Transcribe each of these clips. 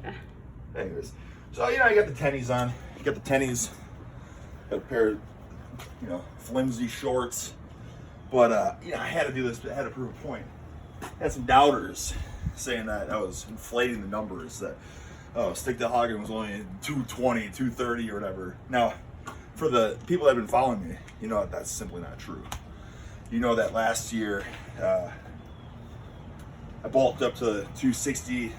Yeah. Anyways, so you got the tennies on. You got the tennies. Got a pair of, flimsy shorts. But I had to do this. I had to prove a point. I had some doubters saying that I was inflating the numbers. That Stick to Hagen was only 220, 230, or whatever. Now, for the people that have been following me, that's simply not true. That last year, I bulked up to 260,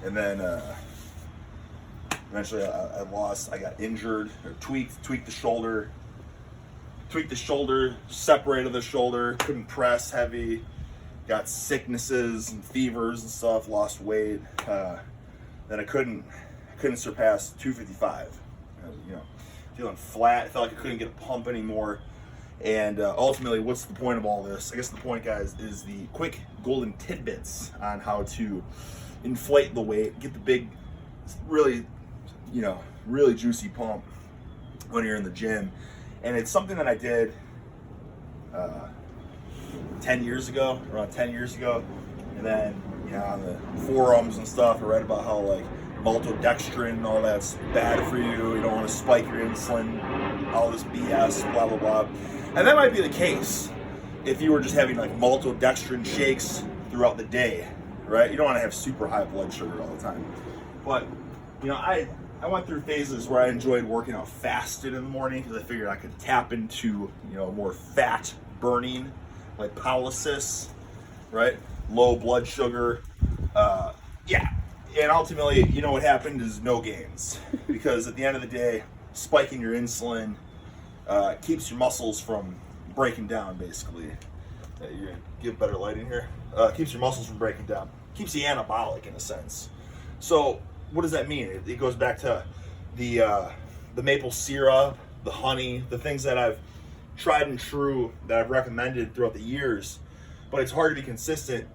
and then eventually I lost. I got injured or tweaked the shoulder, separated the shoulder, couldn't press heavy, got sicknesses and fevers and stuff, lost weight. Then I couldn't surpass 255. I was, feeling flat. I felt like I couldn't get a pump anymore. And ultimately, what's the point of all this? I guess the point, guys, is the quick golden tidbits on how to inflate the weight, get the big, really, really juicy pump when you're in the gym. And it's something that I did 10 years ago, around 10 years ago. And then, on the forums and stuff, I read about how, maltodextrin and all that's bad for you. You don't want to spike your insulin, all this BS, blah, blah, blah. And that might be the case if you were just having, maltodextrin shakes throughout the day, right? You don't want to have super high blood sugar all the time. But, I went through phases where I enjoyed working out fasted in the morning because I figured I could tap into, more fat burning, like polycysts, right? Low blood sugar. And ultimately, what happened is no gains. Because at the end of the day, spiking your insulin keeps your muscles from breaking down, basically. You're going to give better lighting here. Keeps your muscles from breaking down. Keeps you anabolic, in a sense. So, what does that mean? It goes back to the maple syrup, the honey, the things that I've tried and true that I've recommended throughout the years. But it's hard to be consistent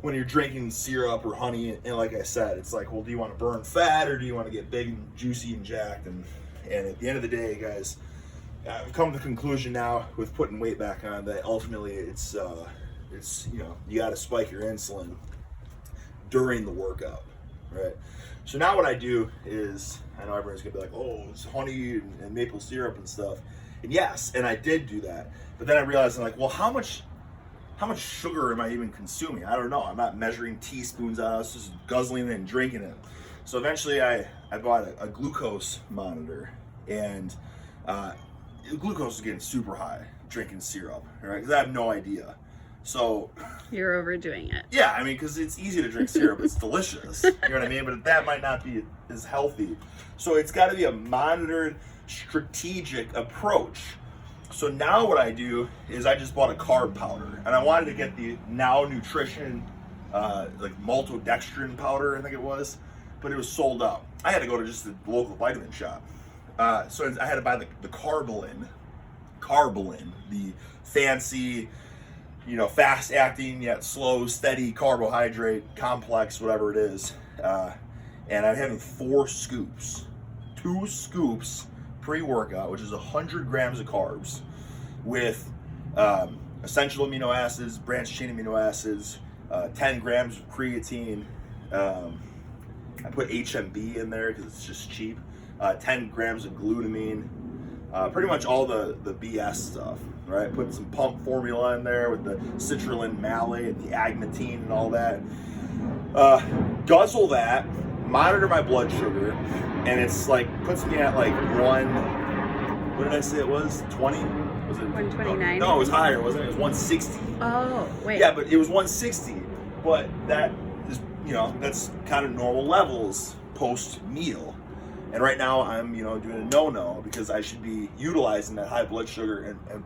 when you're drinking syrup or honey. And like I said, it's like, well, do you want to burn fat or do you want to get big and juicy and jacked? And at the end of the day, guys, I've come to the conclusion now with putting weight back on that ultimately it's you got to spike your insulin during the workout, right? So now what I do is, I know everyone's gonna be like, oh, it's honey and maple syrup and stuff. And yes, and I did do that. But then I realized, I'm like, well, how much sugar am I even consuming? I don't know. I'm not measuring teaspoons out. I was just guzzling it and drinking it. So eventually I bought a glucose monitor, and glucose is getting super high drinking syrup, right? Because I have no idea. So you're overdoing it. Yeah, because it's easy to drink syrup. It's delicious. You know what I mean? But that might not be as healthy. So it's got to be a monitored, strategic approach. So now what I do is I just bought a carb powder, and I wanted to get the Now Nutrition, maltodextrin powder, I think it was, but it was sold out. I had to go to just the local vitamin shop. So I had to buy the Carbolin, the fancy, fast acting yet slow, steady carbohydrate complex, whatever it is. And I'm having 4 scoops, 2 scoops pre-workout, which is 100 grams of carbs with essential amino acids, branched chain amino acids, 10 grams of creatine. I put HMB in there because it's just cheap. 10 grams of glutamine, pretty much all the BS stuff, right? Put some pump formula in there with the citrulline malate, the agmatine and all that. Guzzle that, monitor my blood sugar, and it's puts me at what did I say it was? 20? Was it 129? No, it was higher, wasn't it? It was 160. Oh, wait. Yeah, but it was 160. But that is, that's kind of normal levels post-meal. And right now I'm, doing a no-no because I should be utilizing that high blood sugar and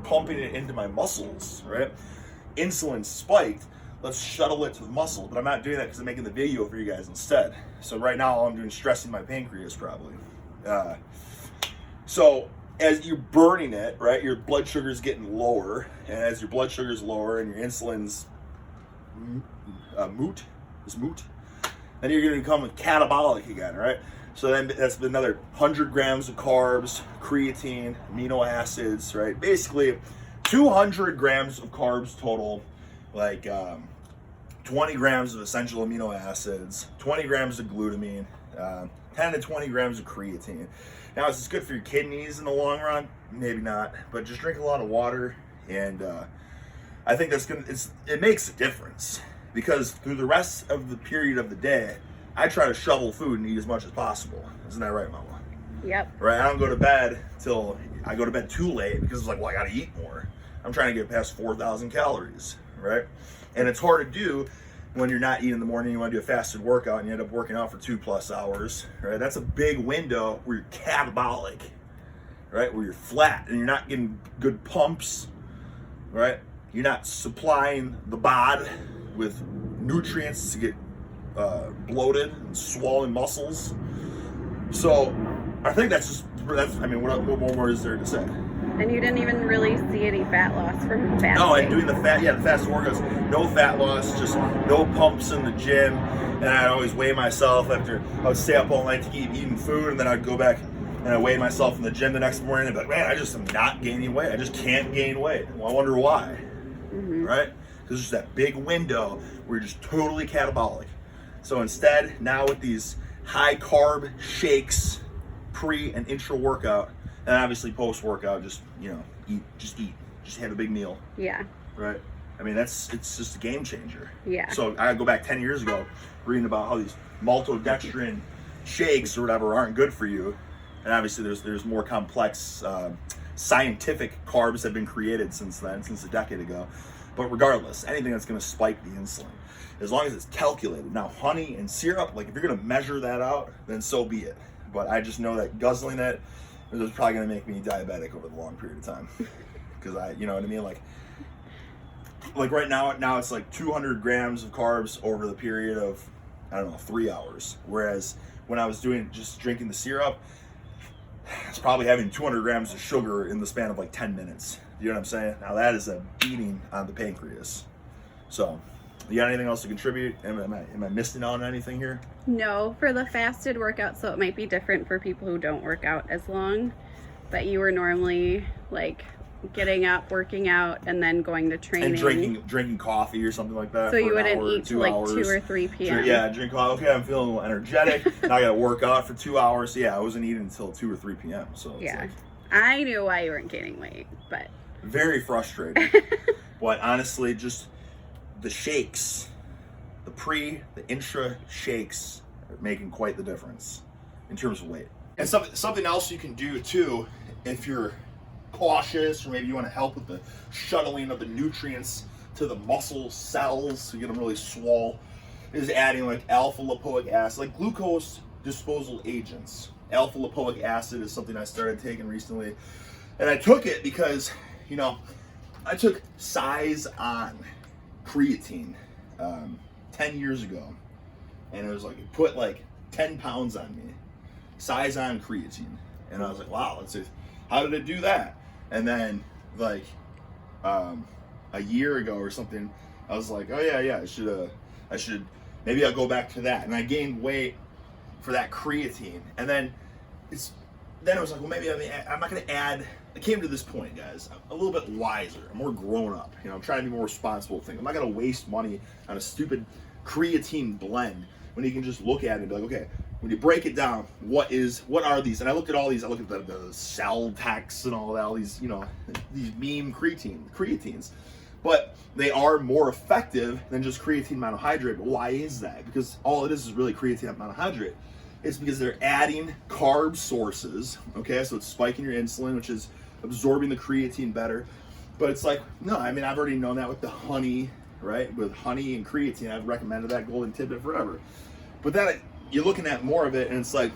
pumping it into my muscles, right? Insulin spiked. Let's shuttle it to the muscle. But I'm not doing that because I'm making the video for you guys instead. So right now all I'm doing is stressing my pancreas probably. So as you're burning it, right, your blood sugar is getting lower. And as your blood sugar is lower and your insulin's moot, then you're going to become catabolic again, right? So then that's another 100 grams of carbs, creatine, amino acids, right? Basically 200 grams of carbs total, 20 grams of essential amino acids, 20 grams of glutamine, 10 to 20 grams of creatine. Now, is this good for your kidneys in the long run? Maybe not, but just drink a lot of water, and I think it makes a difference, because through the rest of the period of the day, I try to shovel food and eat as much as possible. Isn't that right, Mama? Yep. Right, I don't go to bed I go to bed too late, because it's like, well, I gotta eat more. I'm trying to get past 4,000 calories, right? And it's hard to do when you're not eating in the morning. You want to do a fasted workout and you end up working out for 2+ hours, right? That's a big window where you're catabolic, right? Where you're flat and you're not getting good pumps, right? You're not supplying the body with nutrients to get bloated and swollen muscles. So I think I mean, what more is there to say? And you didn't even really see any fat loss from fasting. No, and doing the fasted workouts, no fat loss, just no pumps in the gym. And I'd always weigh myself after I would stay up all night to keep eating food, and then I'd go back and I'd weigh myself in the gym the next morning and be like, man, I just am not gaining weight. I just can't gain weight. Well, I wonder why, right? Because there's that big window where you're just totally catabolic. So instead, now with these high carb shakes, pre and intra workout, and obviously post workout, just eat, just have a big meal. Yeah. Right. I mean, it's just a game changer. Yeah. So I go back 10 years ago, reading about how these maltodextrin shakes or whatever aren't good for you, and obviously there's more complex scientific carbs have been created since a decade ago. But regardless, anything that's going to spike the insulin, as long as it's calculated. Now, honey and syrup, like if you're going to measure that out, then so be it. But I just know that guzzling it is probably going to make me diabetic over the long period of time. Because you know what I mean? Like right now it's like 200 grams of carbs over the period of, I don't know, 3 hours. Whereas when I was just drinking the syrup, it's probably having 200 grams of sugar in the span of like 10 minutes. You know what I'm saying? Now that is a beating on the pancreas. So, you got anything else to contribute? Am I missing out on anything here? No, for the fasted workout, so it might be different for people who don't work out as long, but you were normally like getting up, working out, and then going to training. And drinking coffee or something like that. So you wouldn't eat till like 2 or 3 p.m. Drink coffee. Okay, I'm feeling a little energetic. Now I got to work out for 2 hours. Yeah, I wasn't eating until 2 or 3 p.m. So it's like, I knew why you weren't gaining weight, but very frustrating. But honestly, just the shakes, the pre, the intra shakes are making quite the difference in terms of weight. And something else you can do too, if you're cautious or maybe you want to help with the shuttling of the nutrients to the muscle cells so you get them really swole, is adding like alpha lipoic acid, like glucose disposal agents. Alpha lipoic acid is something I started taking recently, and I took it because, I took size on creatine 10 years ago, and it was like it put like 10 pounds on me. Size on creatine, and I was like, wow, how did it do that? And then like a year ago or something, I was like, oh yeah, I should maybe I'll go back to that, and I gained weight for that creatine, and then it was like, well, maybe I'm not going to add. I came to this point, guys. I'm a little bit wiser. I'm more grown up. I'm trying to be more responsible thing. I'm not going to waste money on a stupid creatine blend when you can just look at it and be like, okay, when you break it down, what are these? And I looked at all these. I looked at the cell text and all that, all these, these meme creatines. But they are more effective than just creatine monohydrate. But why is that? Because all it is really creatine monohydrate. It's because they're adding carb sources, okay? So it's spiking your insulin, which is absorbing the creatine better. But it's like, no, I mean, I've already known that with the honey, right? With honey and creatine, I've recommended that golden tidbit forever. But then you're looking at more of it, and it's like,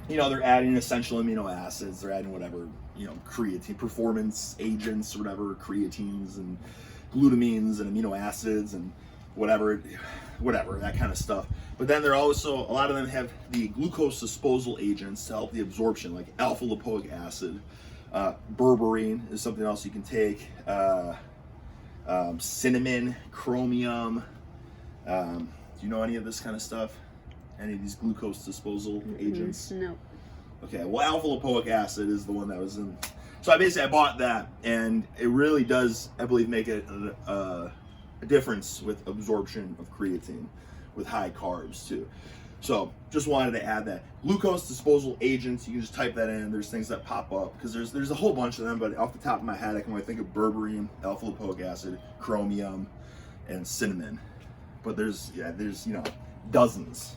they're adding essential amino acids, they're adding whatever, creatine, performance agents, or whatever, creatines and glutamines and amino acids and whatever, that kind of stuff. But then they're also, a lot of them have the glucose disposal agents to help the absorption, like alpha lipoic acid. Berberine is something else you can take. Cinnamon, chromium. Do you know any of this kind of stuff? Any of these glucose disposal agents? No. Okay, well, alpha lipoic acid is the one that was in. So I bought that, and it really does, I believe, make it a difference with absorption of creatine with high carbs too. So just wanted to add that. Glucose disposal agents, you can just type that in. There's things that pop up because there's a whole bunch of them, but off the top of my head, I can only think of berberine, alpha lipoic acid, chromium, and cinnamon. But there's dozens.